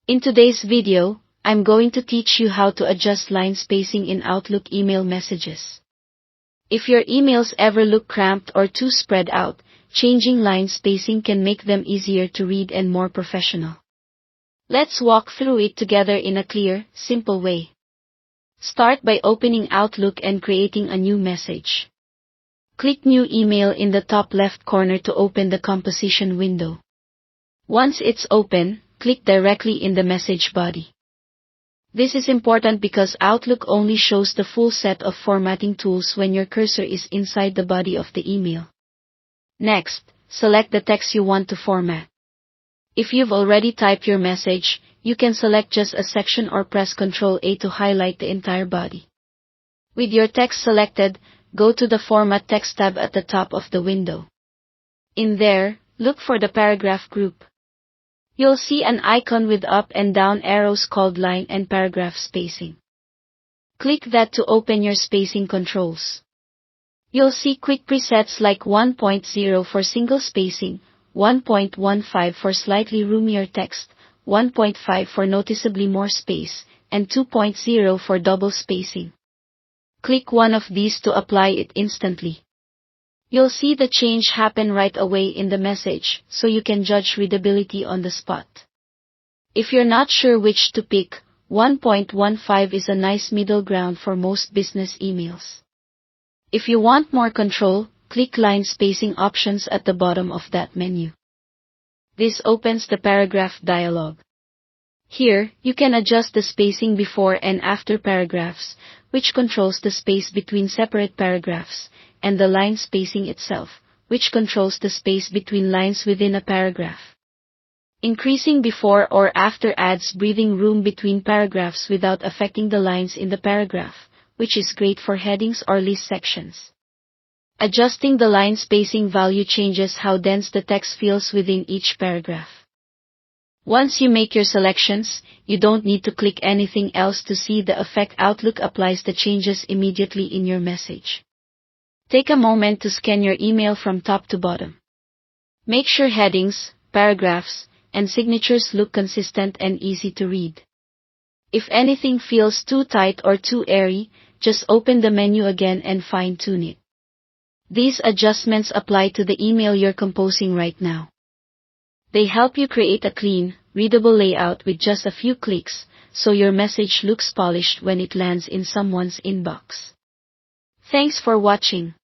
In today's video, I'm going to teach you how to adjust line spacing in Outlook email messages. If your emails ever look cramped or too spread out, changing line spacing can make them easier to read and more professional. Let's walk through it together in a clear, simple way. Start by opening Outlook and creating a new message. Click New Email in the top left corner to open the composition window. Once it's open, click directly in the message body. This is important because Outlook only shows the full set of formatting tools when your cursor is inside the body of the email. Next, select the text you want to format. If you've already typed your message, you can select just a section or press Ctrl+A to highlight the entire body. With your text selected, go to the Format Text tab at the top of the window. In there, look for the paragraph group. You'll see an icon with up and down arrows called line and paragraph spacing. Click that to open your spacing controls. You'll see quick presets like 1.0 for single spacing, 1.15 for slightly roomier text, 1.5 for noticeably more space, and 2.0 for double spacing. Click one of these to apply it instantly. You'll see the change happen right away in the message, so you can judge readability on the spot. If you're not sure which to pick, 1.15 is a nice middle ground for most business emails. If you want more control, click Line Spacing options at the bottom of that menu. This opens the paragraph dialog. Here, you can adjust the spacing before and after paragraphs, which controls the space between separate paragraphs, and the line spacing itself, which controls the space between lines within a paragraph. Increasing before or after adds breathing room between paragraphs without affecting the lines in the paragraph, which is great for headings or list sections. Adjusting the line spacing value changes how dense the text feels within each paragraph. Once you make your selections, you don't need to click anything else to see the effect. Outlook applies the changes immediately in your message. Take a moment to scan your email from top to bottom. Make sure headings, paragraphs, and signatures look consistent and easy to read. If anything feels too tight or too airy, just open the menu again and fine-tune it. These adjustments apply to the email you're composing right now. They help you create a clean, readable layout with just a few clicks, so your message looks polished when it lands in someone's inbox. Thanks for watching.